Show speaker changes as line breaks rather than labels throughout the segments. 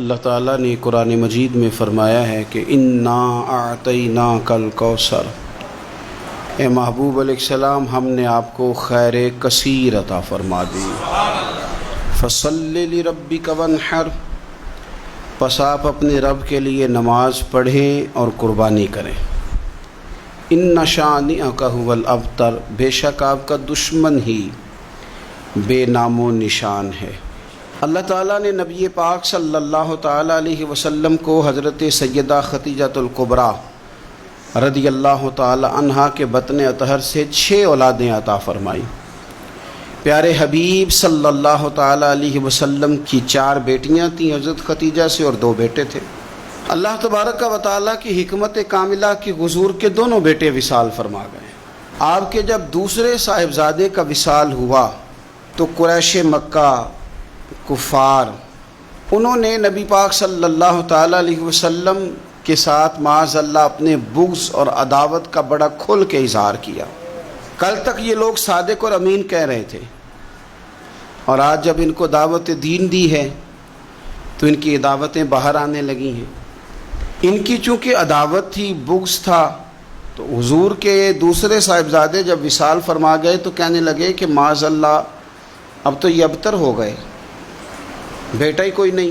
اللہ تعالیٰ نے قرآن مجید میں فرمایا ہے کہ انا اعطیناک الکوثر، اے محبوب علیہ السلام ہم نے آپ کو خیر کثیر عطا فرما دی۔ فصلی لربک وانحر، پس آپ اپنے رب کے لیے نماز پڑھیں اور قربانی کریں۔ ان شانئک ھو الابتر، بے شک آپ کا دشمن ہی بے نام و نشان ہے۔ اللہ تعالیٰ نے نبی پاک صلی اللہ تعالیٰ علیہ وسلم کو حضرت سیدہ خدیجۃ الکبریٰ رضی اللہ تعالیٰ عنہا کے بطن اطہر سے 6 اولادیں عطا فرمائیں۔ پیارے حبیب صلی اللہ تعالیٰ علیہ وسلم کی 4 بیٹیاں تھیں حضرت خدیجہ سے، اور 2 بیٹے تھے۔ اللہ تبارک و تعالیٰ کی حکمت کاملہ کی حضور کے دونوں بیٹے وصال فرما گئے۔ آپ کے جب دوسرے صاحبزادے کا وصال ہوا تو قریش مکہ کفار انہوں نے نبی پاک صلی اللہ تعالیٰ علیہ وسلم کے ساتھ معاذ اللہ اپنے بغض اور عداوت کا بڑا کھل کے اظہار کیا۔ کل تک یہ لوگ صادق اور امین کہہ رہے تھے، اور آج جب ان کو دعوت دین دی ہے تو ان کی دعوتیں باہر آنے لگی ہیں۔ ان کی چونکہ عداوت تھی، بغض تھا، تو حضور کے دوسرے صاحبزادے جب وصال فرما گئے تو کہنے لگے کہ معاذ اللہ اب تو یہ ابتر ہو گئے، بیٹا ہی کوئی نہیں۔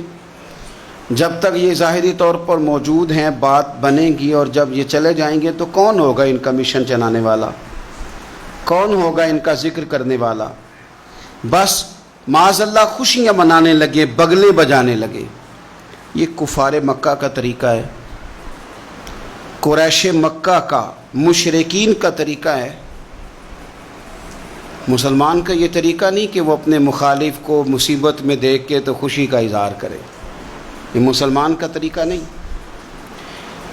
جب تک یہ ظاہری طور پر موجود ہیں بات بنے گی، اور جب یہ چلے جائیں گے تو کون ہوگا ان کا مشن چلانے والا، کون ہوگا ان کا ذکر کرنے والا۔ بس معاذ اللہ خوشیاں منانے لگے، بگلے بجانے لگے۔ یہ کفار مکہ کا طریقہ ہے، قریش مکہ کا، مشرکین کا طریقہ ہے۔ مسلمان کا یہ طریقہ نہیں کہ وہ اپنے مخالف کو مصیبت میں دیکھ کے تو خوشی کا اظہار کرے، یہ مسلمان کا طریقہ نہیں۔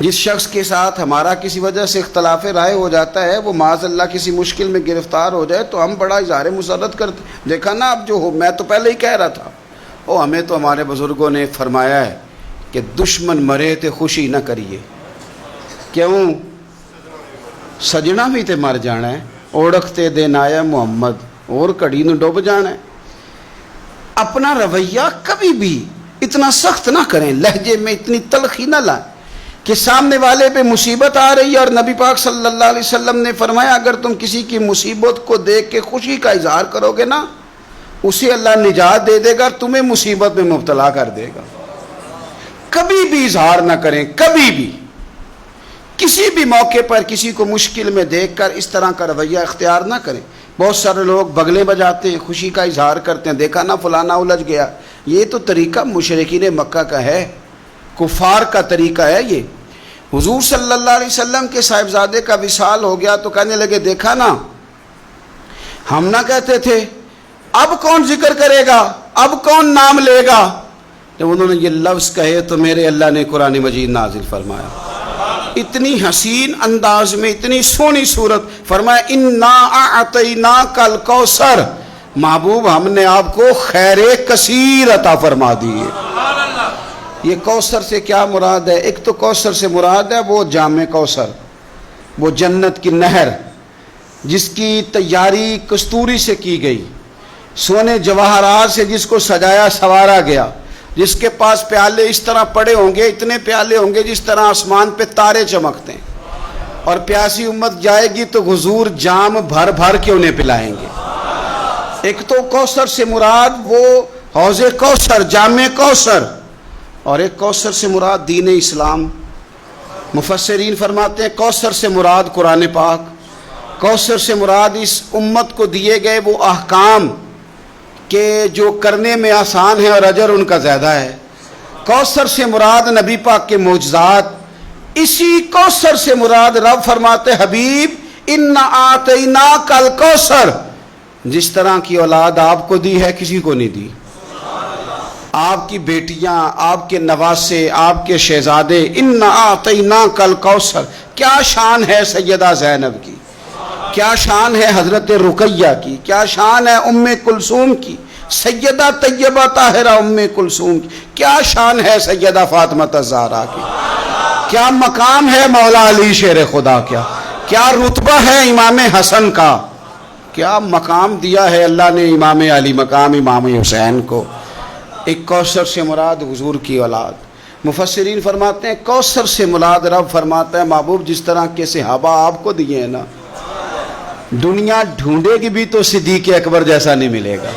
جس شخص کے ساتھ ہمارا کسی وجہ سے اختلاف رائے ہو جاتا ہے، وہ معاذ اللہ کسی مشکل میں گرفتار ہو جائے تو ہم بڑا اظہار مسرت کرتے، دیکھا نا اب جو ہو، میں تو پہلے ہی کہہ رہا تھا۔ ہمیں تو ہمارے بزرگوں نے فرمایا ہے کہ دشمن مرے تے خوشی نہ کریے، کیوں؟ سجنا بھی تے مر جانا ہے، اوڑکتے دن آیا محمد، اور کڑی نو ڈوب جانا ہے۔ اپنا رویہ کبھی بھی اتنا سخت نہ کریں، لہجے میں اتنی تلخی نہ لائیں کہ سامنے والے پہ مصیبت آ رہی ہے، اور نبی پاک صلی اللہ علیہ وسلم نے فرمایا اگر تم کسی کی مصیبت کو دیکھ کے خوشی کا اظہار کرو گے نا، اسے اللہ نجات دے دے گا، تمہیں مصیبت میں مبتلا کر دے گا۔ کبھی بھی اظہار نہ کریں، کبھی بھی کسی بھی موقع پر کسی کو مشکل میں دیکھ کر اس طرح کا رویہ اختیار نہ کریں۔ بہت سارے لوگ بگلے بجاتے ہیں، خوشی کا اظہار کرتے ہیں، دیکھا نا فلانا الجھ گیا۔ یہ تو طریقہ مشرکین مکہ کا ہے، کفار کا طریقہ ہے یہ۔ حضور صلی اللہ علیہ وسلم کے صاحبزادے کا وصال ہو گیا تو کہنے لگے دیکھا نا، ہم نہ کہتے تھے اب کون ذکر کرے گا، اب کون نام لے گا۔ جب انہوں نے یہ لفظ کہے تو میرے اللہ نے قرآن مجید نازل فرمایا، اتنی حسین انداز میں، اتنی سونی صورت، فرمایا انا اعطیناک الکوثر، محبوب ہم نے آپ کو خیر کثیر عطا فرما دی ہے۔ یہ کوثر سے کیا مراد ہے؟ ایک تو کوثر سے مراد ہے وہ جام کوثر، وہ جنت کی نہر جس کی تیاری کستوری سے کی گئی، سونے جواہرات سے جس کو سجایا سنوارا گیا، جس کے پاس پیالے اس طرح پڑے ہوں گے، اتنے پیالے ہوں گے جس طرح آسمان پہ تارے چمکتے ہیں، اور پیاسی امت جائے گی تو حضور جام بھر بھر کے انہیں پلائیں گے۔ ایک تو کوثر سے مراد وہ حوض کوثر، جام کوثر، اور ایک کوثر سے مراد دین اسلام۔ مفسرین فرماتے ہیں کوثر سے مراد قرآن پاک، کوثر سے مراد اس امت کو دیے گئے وہ احکام کہ جو کرنے میں آسان ہے اور اجر ان کا زیادہ ہے۔ کوثر سے مراد نبی پاک کے معجزات، اسی کوثر سے مراد رب فرماتے حبیب انا اعطیناک الکوثر، جس طرح کی اولاد آپ کو دی ہے کسی کو نہیں دی۔ آپ کی بیٹیاں، آپ کے نواسے، آپ کے شہزادے، انا اعطیناک الکوثر۔ کیا شان ہے سیدہ زینب کی، کیا شان ہے حضرت رقیہ کی، کیا شان ہے ام کلثوم کی، سیدہ طیبہ طاہرہ ام کلثوم کی، کیا شان ہے سیدہ فاطمہ الزہرا کی، کیا مقام ہے مولا علی شیر خدا، کیا رتبہ ہے امام حسن کا، کیا مقام دیا ہے اللہ نے امام علی مقام امام حسین کو۔ ایک کوثر سے مراد حضور کی اولاد. مفسرین فرماتے ہیں کوثر سے مراد رب فرماتا ہے محبوب جس طرح کے صحابہ آپ کو دیے ہیں نا، دنیا ڈھونڈے گی بھی تو صدیق اکبر جیسا نہیں ملے گا.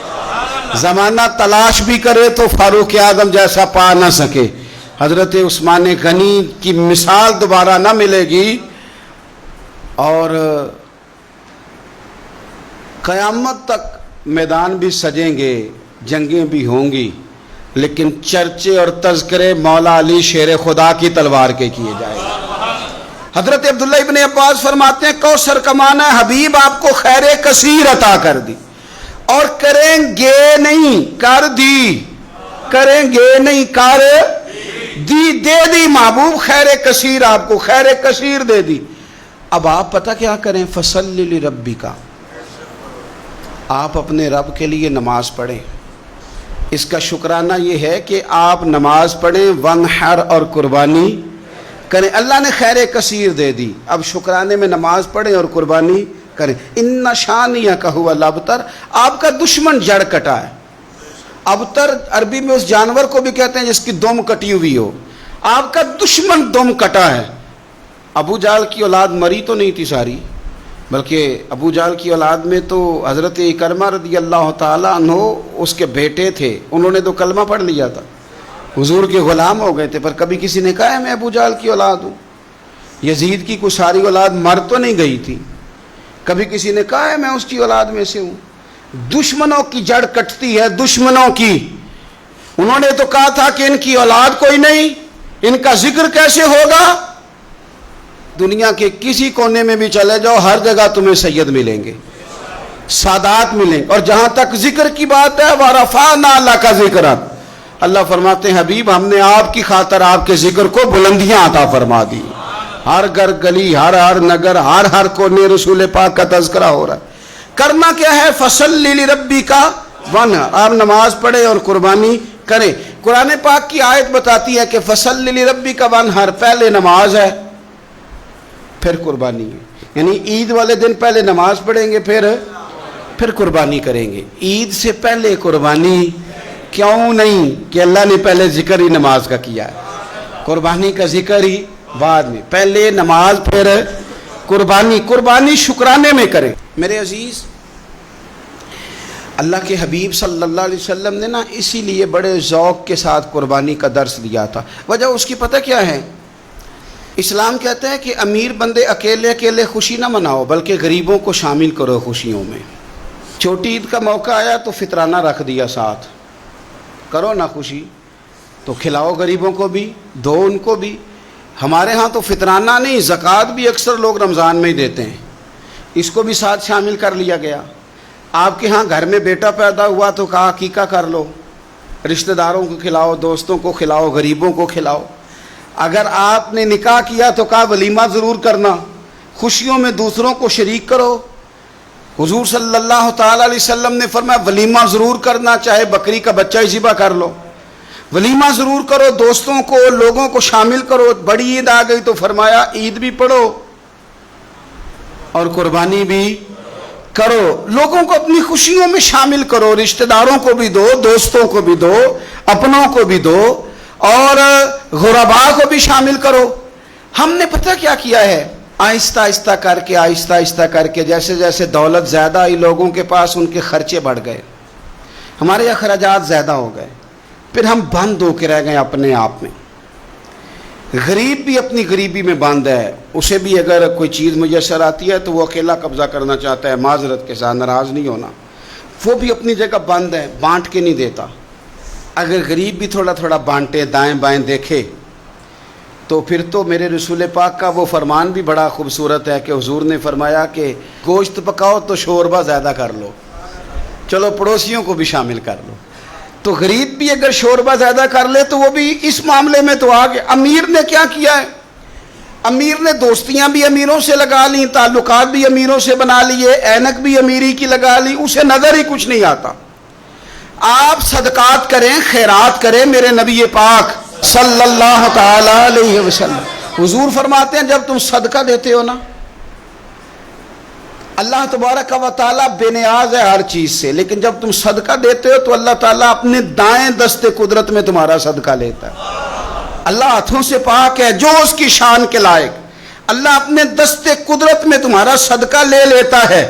زمانہ تلاش بھی کرے تو فاروق اعظم جیسا پا نہ سکے. حضرت عثمان غنی کی مثال دوبارہ نہ ملے گی. اور قیامت تک میدان بھی سجیں گے، جنگیں بھی ہوں گی، لیکن چرچے اور تذکرے مولا علی شیر خدا کی تلوار کے کیے جائیں گے. حضرت عبداللہ ابن عباس فرماتے ہیں کوثر کا معنی ہے حبیب آپ کو خیر کثیر عطا کر دی، اور کریں گے نہیں کر دی، کریں گے نہیں کر دی، دے دی محبوب خیر کثیر، آپ کو خیر کثیر دے دی. اب آپ پتہ کیا کریں، فصلی لربک، آپ اپنے رب کے لیے نماز پڑھیں. اس کا شکرانہ یہ ہے کہ آپ نماز پڑھیں، ونحر اور قربانی کریں. اللہ نے خیر کثیر دے دی، اب شکرانے میں نماز پڑھیں اور قربانی کریں. ان شانیک هو الابتر، آپ کا دشمن جڑ کٹا ہے. ابتر عربی میں اس جانور کو بھی کہتے ہیں جس کی دم کٹی ہوئی ہو. آپ کا دشمن دم کٹا ہے. ابو جہل کی اولاد مری تو نہیں تھی ساری، بلکہ ابو جہل کی اولاد میں تو حضرت اکرمہ رضی اللہ تعالیٰ عنہ اس کے بیٹے تھے، انہوں نے تو کلمہ پڑھ لیا تھا، حضور کے غلام ہو گئے تھے، پر کبھی کسی نے کہا ہے میں ابو جہل کی اولاد ہوں. یزید کی کوئی ساری اولاد مر تو نہیں گئی تھی، کبھی کسی نے کہا ہے میں اس کی اولاد میں سے ہوں. دشمنوں کی جڑ کٹتی ہے، دشمنوں کی. انہوں نے تو کہا تھا کہ ان کی اولاد کوئی نہیں، ان کا ذکر کیسے ہوگا. دنیا کے کسی کونے میں بھی چلے جاؤ، ہر جگہ تمہیں سید ملیں گے، سادات ملیں گے. اور جہاں تک ذکر کی بات ہے وَرَفَعْنَا لَكَ ذِكْرَكَ، اللہ فرماتے ہیں حبیب ہم نے آپ کی خاطر آپ کے ذکر کو بلندیاں عطا فرما دی. ہر گھر گلی، ہر نگر، ہر کونے رسول پاک کا تذکرہ ہو رہا ہے. کرنا کیا ہے، فصلی لربک وانحر، آپ نماز پڑھیں اور قربانی کریں. قرآن پاک کی آیت بتاتی ہے کہ فصلی لربک وانحر، پہلے نماز ہے پھر قربانی ہے. یعنی عید والے دن پہلے نماز پڑھیں گے پھر قربانی کریں گے. عید سے پہلے قربانی کیوں نہیں کہ اللہ نے پہلے ذکر ہی نماز کا کیا ہے، قربانی کا ذکر ہی بعد میں، پہلے نماز پھر قربانی. قربانی شکرانے میں کریں. میرے عزیز، اللہ کے حبیب صلی اللہ علیہ وسلم نے نا اسی لیے بڑے ذوق کے ساتھ قربانی کا درس دیا تھا. وجہ اس کی پتہ کیا ہے، اسلام کہتا ہے کہ امیر بندے اکیلے اکیلے خوشی نہ مناؤ، بلکہ غریبوں کو شامل کرو خوشیوں میں. چھوٹی عید کا موقع آیا تو فطرانہ رکھ دیا ساتھ، کرو نا خوشی تو کھلاؤ غریبوں کو بھی، دو ان کو بھی. ہمارے ہاں تو فطرانہ نہیں، زکوٰۃ بھی اکثر لوگ رمضان میں ہی دیتے ہیں، اس کو بھی ساتھ شامل کر لیا گیا. آپ کے ہاں گھر میں بیٹا پیدا ہوا تو کہا عقیقہ کر لو، رشتہ داروں کو کھلاؤ، دوستوں کو کھلاؤ، غریبوں کو کھلاؤ. اگر آپ نے نکاح کیا تو کہا ولیمہ ضرور کرنا، خوشیوں میں دوسروں کو شریک کرو. حضور صلی اللہ تعالیٰ علیہ وسلم نے فرمایا ولیمہ ضرور کرنا، چاہے بکری کا بچہ ہی ذبح کر لو، ولیمہ ضرور کرو، دوستوں کو لوگوں کو شامل کرو. بڑی عید آ گئی تو فرمایا عید بھی پڑھو اور قربانی بھی کرو، لوگوں کو اپنی خوشیوں میں شامل کرو، رشتہ داروں کو بھی دو، دوستوں کو بھی دو، اپنوں کو بھی دو، اور غرباء کو بھی شامل کرو. ہم نے پتہ کیا کیا ہے، آہستہ آہستہ کر کے جیسے جیسے دولت زیادہ آئی لوگوں کے پاس، ان کے خرچے بڑھ گئے، ہمارے اخراجات زیادہ ہو گئے، پھر ہم بند ہو کے رہ گئے اپنے آپ میں. غریب بھی اپنی غریبی میں بند ہے، اسے بھی اگر کوئی چیز میسر آتی ہے تو وہ اکیلا قبضہ کرنا چاہتا ہے، معذرت کے ساتھ، ناراض نہیں ہونا، وہ بھی اپنی جگہ بند ہے، بانٹ کے نہیں دیتا. اگر غریب بھی تھوڑا تھوڑا بانٹے، دائیں بائیں دیکھے، تو پھر تو میرے رسول پاک کا وہ فرمان بھی بڑا خوبصورت ہے کہ حضور نے فرمایا کہ گوشت پکاؤ تو شوربہ زیادہ کر لو، چلو پڑوسیوں کو بھی شامل کر لو. تو غریب بھی اگر شوربہ زیادہ کر لے تو وہ بھی اس معاملے میں تو آگے. امیر نے کیا کیا ہے، امیر نے دوستیاں بھی امیروں سے لگا لی، تعلقات بھی امیروں سے بنا لیے، اینک بھی امیری کی لگا لی، اسے نظر ہی کچھ نہیں آتا. آپ صدقات کریں، خیرات کریں. میرے نبی پاک صلی اللہ تعالی علیہ وسلم حضور فرماتے ہیں جب تم صدقہ دیتے ہو نا اللہ تبارک و تعالیٰ بے نیاز ہے ہر چیز سے، لیکن جب تم صدقہ دیتے ہو تو اللہ تعالیٰ اپنے دائیں دستے قدرت میں تمہارا صدقہ لیتا ہے۔ اللہ ہاتھوں سے پاک ہے جو اس کی شان کے لائق، اللہ اپنے دستے قدرت میں تمہارا صدقہ لے لیتا ہے۔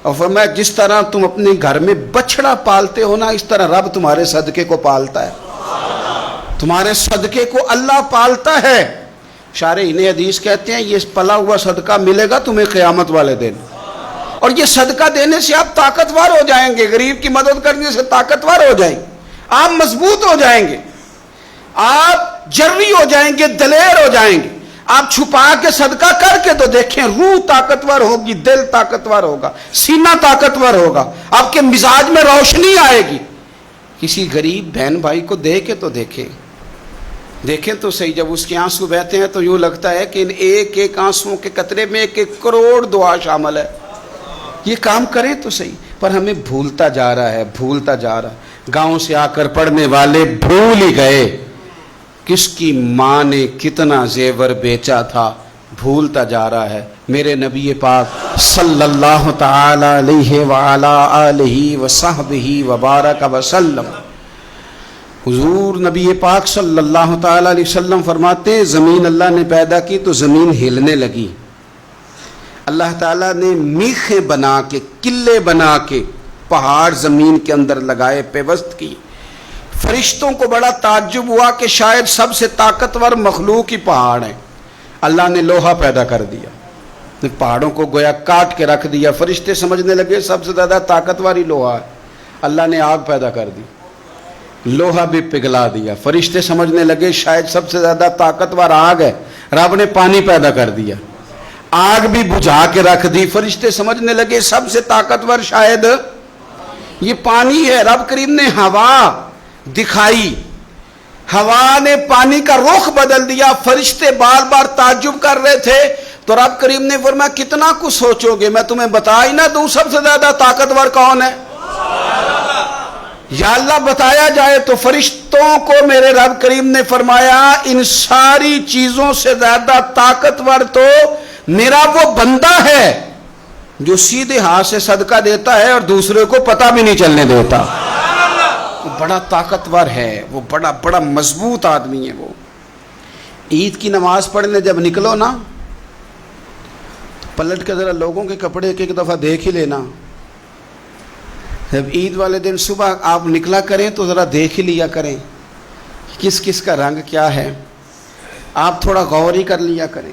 اور فرمایا جس طرح تم اپنے گھر میں بچڑا پالتے ہو نا، اس طرح رب تمہارے صدقے کو پالتا ہے، تمہارے صدقے کو اللہ پالتا ہے۔ شارحین حدیث کہتے ہیں یہ پلا ہوا صدقہ ملے گا تمہیں قیامت والے دن، اور یہ صدقہ دینے سے آپ طاقتور ہو جائیں گے، غریب کی مدد کرنے سے طاقتور ہو جائیں گے، آپ مضبوط ہو جائیں گے، آپ جرری ہو جائیں گے، دلیر ہو جائیں گے۔ آپ چھپا کے صدقہ کر کے تو دیکھیں، روح طاقتور ہوگی، دل طاقتور ہوگا، سینہ طاقتور ہوگا، آپ کے مزاج میں روشنی آئے گی۔ کسی غریب بہن بھائی کو دے کے تو دیکھیں تو صحیح، جب اس کے آنسو بہتے ہیں تو یوں لگتا ہے کہ ان ایک ایک آنسوؤں کے قطرے میں 1 کروڑ دعا شامل ہے۔ یہ کام کریں تو صحیح، پر ہمیں بھولتا جا رہا ہے۔ گاؤں سے آ کر پڑھنے والے بھول ہی گئے کس کی ماں نے کتنا زیور بیچا تھا، بھولتا جا رہا ہے۔ میرے نبی پاک صلی اللہ تعالی علیہ وعلا آلہ وصحبہ وبارک وسلم، حضور نبی پاک صلی اللہ تعالی علیہ وسلم فرماتے ہیں زمین اللہ نے پیدا کی تو زمین ہلنے لگی، اللہ تعالیٰ نے میخیں بنا کے، قلعے بنا کے پہاڑ زمین کے اندر لگائے، پیوست کی۔ فرشتوں کو بڑا تعجب ہوا کہ شاید سب سے طاقتور مخلوق ہی پہاڑ ہے۔ اللہ نے لوہا پیدا کر دیا، پہاڑوں کو گویا کاٹ کے رکھ دیا۔ فرشتے سمجھنے لگے سب سے زیادہ طاقتور ہی لوہا ہے۔ اللہ نے آگ پیدا کر دی، لوہا بھی پگھلا دیا۔ فرشتے سمجھنے لگے شاید سب سے زیادہ طاقتور آگ ہے، رب نے پانی پیدا کر دیا، آگ بھی بجھا کے رکھ دی۔ فرشتے سمجھنے لگے سب سے طاقتور شاید یہ پانی ہے، رب کریم نے ہوا دکھائی، ہوا نے پانی کا رخ بدل دیا۔ فرشتے بار بار تعجب کر رہے تھے تو رب کریم نے فرمایا کتنا کچھ سوچو گے، میں تمہیں بتا ہی نہ دوں سب سے زیادہ طاقتور کون ہے؟ یا اللہ بتایا جائے تو فرشتوں کو میرے رب کریم نے فرمایا ان ساری چیزوں سے زیادہ طاقتور تو میرا وہ بندہ ہے جو سیدھے ہاتھ سے صدقہ دیتا ہے اور دوسرے کو پتہ بھی نہیں چلنے دیتا۔ وہ بڑا طاقتور ہے، وہ بڑا مضبوط آدمی ہے۔ وہ عید کی نماز پڑھنے جب نکلو نا، پلٹ کے ذرا لوگوں کے کپڑے ایک دفعہ دیکھ ہی لینا۔ جب عید والے دن صبح آپ نکلا کریں تو ذرا دیکھ ہی لیا کریں کس کس کا رنگ کیا ہے، آپ تھوڑا غور ہی کر لیا کریں۔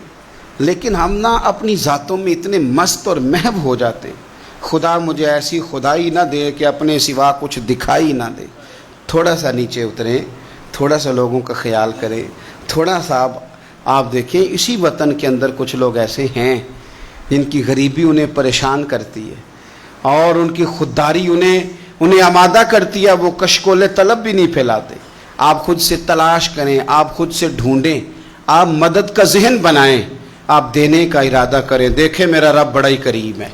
لیکن ہم نا اپنی ذاتوں میں اتنے مست اور محو ہو جاتے ہیں، خدا مجھے ایسی خدائی نہ دے کہ اپنے سوا کچھ دکھائی نہ دے۔ تھوڑا سا نیچے اتریں، تھوڑا سا لوگوں کا خیال کریں، تھوڑا سا آپ دیکھیں اسی وطن کے اندر کچھ لوگ ایسے ہیں جن کی غریبی انہیں پریشان کرتی ہے اور ان کی خودداری انہیں آمادہ کرتی ہے، وہ کشکول طلب بھی نہیں پھیلاتے۔ آپ خود سے تلاش کریں، آپ خود سے ڈھونڈیں، آپ مدد کا ذہن بنائیں، آپ دینے کا ارادہ کریں۔ دیکھیں میرا رب بڑا ہی کریم ہے۔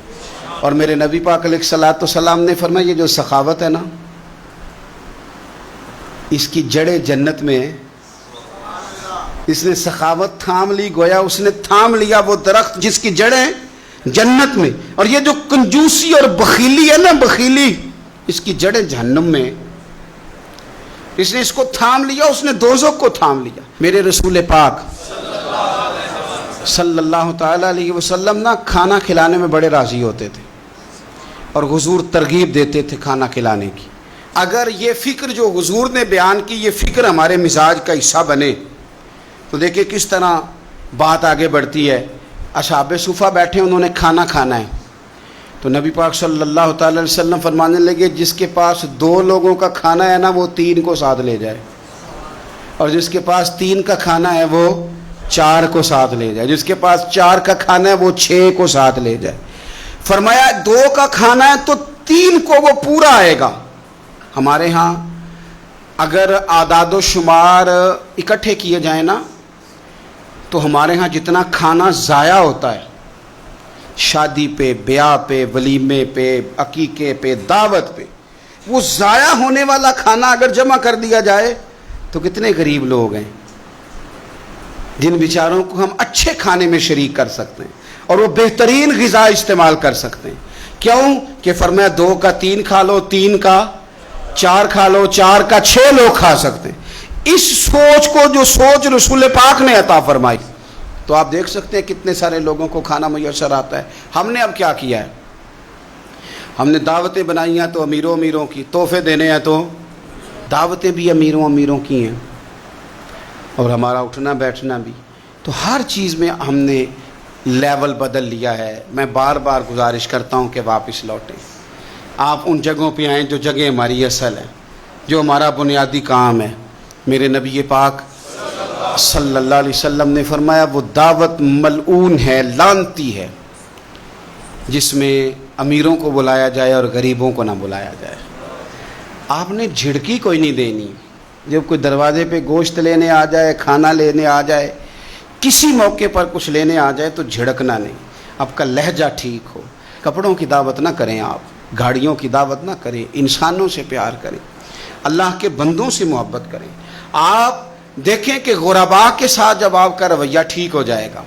اور میرے نبی پاک علیہ الصلوۃ والسلام نے فرمایا یہ جو سخاوت ہے نا، اس کی جڑیں جنت میں ہیں۔ اس نے سخاوت تھام لی، گویا اس نے تھام لیا وہ درخت جس کی جڑیں جنت میں، اور یہ جو کنجوسی اور بخیلی ہے نا، بخیلی، اس کی جڑیں جہنم میں۔ اس نے اس کو تھام لیا، اس نے دوزخ کو تھام لیا۔ میرے رسول پاک صلی اللہ تعالی علیہ وسلم نا کھانا کھلانے میں بڑے راضی ہوتے تھے اور حضور ترغیب دیتے تھے کھانا کھلانے کی۔ اگر یہ فکر جو حضور نے بیان کی، یہ فکر ہمارے مزاج کا حصہ بنے تو دیکھیں کس طرح بات آگے بڑھتی ہے۔ اصحاب صفہ بیٹھے، انہوں نے کھانا کھانا ہے تو نبی پاک صلی اللہ تعالی علیہ وسلم فرمانے لگے جس کے پاس 2 لوگوں کا کھانا ہے نا وہ 3 کو ساتھ لے جائے، اور جس کے پاس 3 کا کھانا ہے وہ 4 کو ساتھ لے جائے، جس کے پاس 4 کا کھانا ہے وہ 6 کو ساتھ لے جائے۔ فرمایا 2 کا کھانا ہے تو 3 کو وہ پورا آئے گا۔ ہمارے ہاں اگر اعداد و شمار اکٹھے کیے جائیں نا تو ہمارے ہاں جتنا کھانا ضائع ہوتا ہے شادی پہ، بیاہ پہ، ولیمے پہ، عقیقے پہ، دعوت پہ، وہ ضائع ہونے والا کھانا اگر جمع کر دیا جائے تو کتنے غریب لوگ ہیں جن بیچاروں کو ہم اچھے کھانے میں شریک کر سکتے ہیں۔ اور وہ بہترین غذا استعمال کر سکتے ہیں. کیوں کہ فرمایا 2 کا 3 کھا لو, 3 کا 4 کھا لو, 4 کا 6 لوگ کھا سکتے ہیں. اس سوچ کو جو سوچ رسول پاک نے عطا فرمائی, تو آپ دیکھ سکتے ہیں کتنے سارے لوگوں کو کھانا میسر آتا ہے. ہم نے اب کیا کیا ہے, ہم نے دعوتیں بنائی ہیں تو امیروں کی, تحفے دینے ہیں تو دعوتیں بھی امیروں کی ہیں, اور ہمارا اٹھنا بیٹھنا بھی. تو ہر چیز میں ہم نے لیول بدل لیا ہے. میں بار بار گزارش کرتا ہوں کہ واپس لوٹیں, آپ ان جگہوں پہ آئیں جو جگہ ہماری اصل ہے, جو ہمارا بنیادی کام ہے. میرے نبی پاک صلی اللہ علیہ وسلم نے فرمایا وہ دعوت ملعون ہے, لعنتی ہے, جس میں امیروں کو بلایا جائے اور غریبوں کو نہ بلایا جائے. آپ نے جھڑکی کوئی نہیں دینی. جب کوئی دروازے پہ گوشت لینے آ جائے, کھانا لینے آ جائے, کسی موقع پر کچھ لینے آ جائے تو جھڑکنا نہیں. آپ کا لہجہ ٹھیک ہو. کپڑوں کی دعوت نہ کریں, آپ گاڑیوں کی دعوت نہ کریں, انسانوں سے پیار کریں, اللہ کے بندوں سے محبت کریں. آپ دیکھیں کہ غرباء کے ساتھ جب آپ کا رویہ ٹھیک ہو جائے گا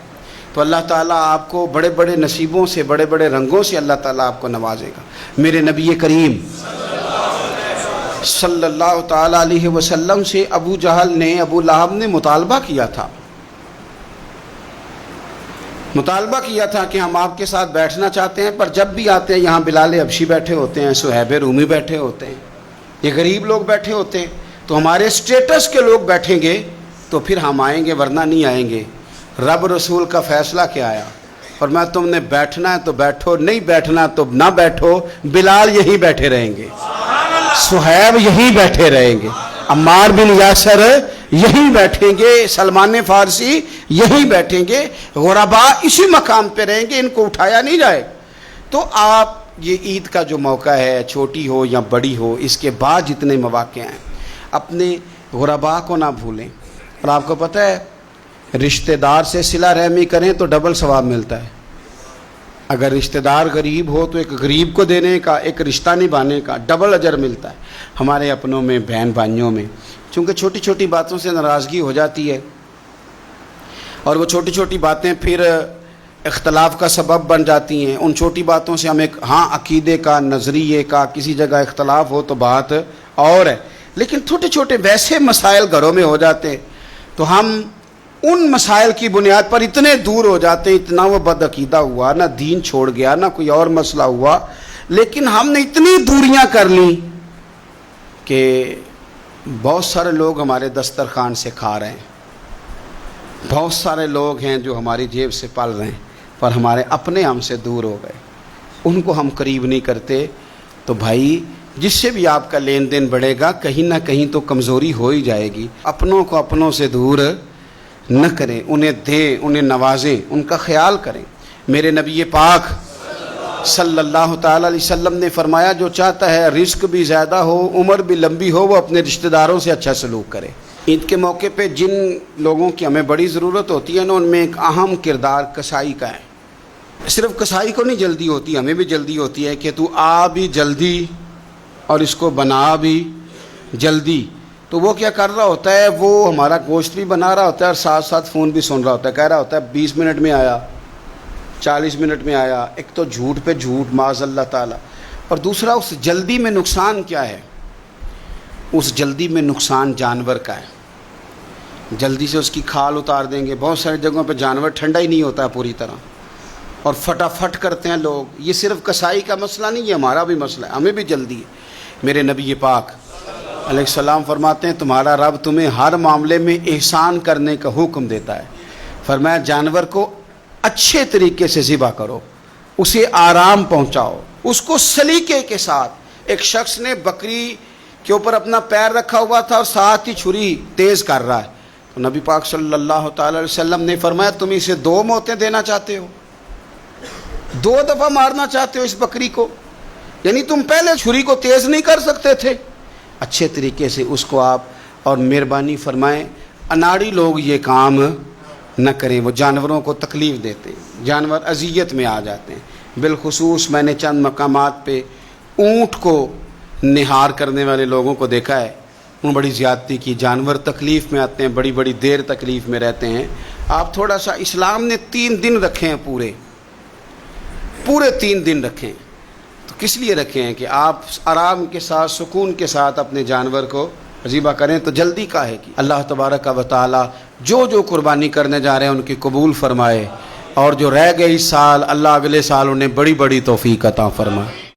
تو اللہ تعالیٰ آپ کو بڑے بڑے نصیبوں سے, بڑے بڑے رنگوں سے اللہ تعالیٰ آپ کو نوازے گا. میرے نبی کریم صلی اللہ تعالیٰ علیہ وسلم سے ابو جہل نے, ابو لہب نے مطالبہ کیا تھا کہ ہم آپ کے ساتھ بیٹھنا چاہتے ہیں, پر جب بھی آتے ہیں یہاں بلال حبشی بیٹھے ہوتے ہیں, صہیب رومی بیٹھے ہوتے ہیں, یہ غریب لوگ بیٹھے ہوتے ہیں, تو ہمارے اسٹیٹس کے لوگ بیٹھیں گے تو پھر ہم آئیں گے, ورنہ نہیں آئیں گے. رب رسول کا فیصلہ کیا آیا, اور میں تم نے بیٹھنا ہے تو بیٹھو, نہیں بیٹھنا تو نہ بیٹھو. بلال یہی بیٹھے رہیں گے, صہیب یہی بیٹھے رہیں گے, عمار بن یاسر یہی بیٹھیں گے, سلمان فارسی یہی بیٹھیں گے. غرباء اسی مقام پہ رہیں گے, ان کو اٹھایا نہیں جائے. تو آپ یہ عید کا جو موقع ہے, چھوٹی ہو یا بڑی ہو, اس کے بعد جتنے مواقع ہیں, اپنے غرباء کو نہ بھولیں. اور آپ کو پتہ ہے رشتہ دار سے صلہ رحمی کریں تو ڈبل ثواب ملتا ہے. اگر رشتہ دار غریب ہو تو ایک غریب کو دینے کا, ایک رشتہ نبھانے کا ڈبل اجر ملتا ہے. ہمارے اپنوں میں, بہن بھائیوں میں, چونکہ چھوٹی چھوٹی باتوں سے ناراضگی ہو جاتی ہے, اور وہ چھوٹی چھوٹی باتیں پھر اختلاف کا سبب بن جاتی ہیں. ان چھوٹی باتوں سے ہم ایک عقیدے کا, نظریے کا کسی جگہ اختلاف ہو تو بات اور ہے, لیکن چھوٹے چھوٹے ویسے مسائل گھروں میں ہو جاتے ہیں تو ہم ان مسائل کی بنیاد پر اتنے دور ہو جاتے ہیں. اتنا وہ بد عقیدہ ہوا, نہ دین چھوڑ گیا, نہ کوئی اور مسئلہ ہوا, لیکن ہم نے اتنی دوریاں کر لیں کہ بہت سارے لوگ ہمارے دسترخوان سے کھا رہے ہیں, بہت سارے لوگ ہیں جو ہماری جیب سے پل رہے ہیں, پر ہمارے اپنے ہم سے دور ہو گئے, ان کو ہم قریب نہیں کرتے. تو بھائی جس سے بھی آپ کا لین دین بڑھے گا, کہیں نہ کہیں تو کمزوری ہو ہی جائے گی. اپنوں کو اپنوں سے دور نہ کریں, انہیں دیں, انہیں نوازیں, ان کا خیال کریں. میرے نبی پاک صلی اللہ تعالیٰ علیہ وسلم نے فرمایا جو چاہتا ہے رزق بھی زیادہ ہو, عمر بھی لمبی ہو, وہ اپنے رشتہ داروں سے اچھا سلوک کرے. عید کے موقع پہ جن لوگوں کی ہمیں بڑی ضرورت ہوتی ہے نا, ان میں ایک اہم کردار کسائی کا ہے. صرف کسائی کو نہیں جلدی ہوتی, ہمیں بھی جلدی ہوتی ہے کہ تو آ بھی جلدی اور اس کو بنا بھی جلدی. تو وہ کیا کر رہا ہوتا ہے, وہ ہمارا گوشت بھی بنا رہا ہوتا ہے اور ساتھ ساتھ فون بھی سن رہا ہوتا ہے, کہہ رہا ہوتا ہے 20 منٹ میں آیا, 40 منٹ میں آیا. ایک تو جھوٹ پہ جھوٹ معاذ اللہ تعالیٰ, اور دوسرا اس جلدی میں نقصان کیا ہے, اس جلدی میں نقصان جانور کا ہے. جلدی سے اس کی کھال اتار دیں گے. بہت ساری جگہوں پہ جانور ٹھنڈا ہی نہیں ہوتا ہے پوری طرح, اور فٹافٹ کرتے ہیں لوگ. یہ صرف کسائی کا مسئلہ نہیں ہے, ہمارا بھی مسئلہ ہے, ہمیں بھی جلدی ہے. میرے نبی پاک علیہ السلام فرماتے ہیں تمہارا رب تمہیں ہر معاملے میں احسان کرنے کا حکم دیتا ہے. فرمایا جانور کو اچھے طریقے سے ذبح کرو, اسے آرام پہنچاؤ, اس کو سلیقے کے ساتھ. ایک شخص نے بکری کے اوپر اپنا پیر رکھا ہوا تھا اور ساتھ ہی چھری تیز کر رہا ہے, تو نبی پاک صلی اللہ تعالی علیہ وسلم نے فرمایا تم اسے 2 موتیں دینا چاہتے ہو, 2 دفعہ مارنا چاہتے ہو اس بکری کو, یعنی تم پہلے چھری کو تیز نہیں کر سکتے تھے. اچھے طریقے سے اس کو آپ, اور مہربانی فرمائیں اناڑی لوگ یہ کام نہ کریں, وہ جانوروں کو تکلیف دیتے ہیں, جانور اذیت میں آ جاتے ہیں. بالخصوص میں نے چند مقامات پہ اونٹ کو نہار کرنے والے لوگوں کو دیکھا ہے, انہوں بڑی زیادتی کی, جانور تکلیف میں آتے ہیں, بڑی بڑی دیر تکلیف میں رہتے ہیں. آپ تھوڑا سا, اسلام نے 3 دن رکھے ہیں پورے, پورے 3 دن رکھیں تو کس لیے رکھے ہیں کہ آپ آرام کے ساتھ سکون کے ساتھ اپنے جانور کو ذبح کریں، تو جلدی کاہے کی؟ اللہ تبارک و تعالی جو قربانی کرنے جا رہے ہیں ان کی قبول فرمائے، اور جو رہ گئی سال اللہ اگلے سال انہیں بڑی بڑی توفیق عطا فرمائے۔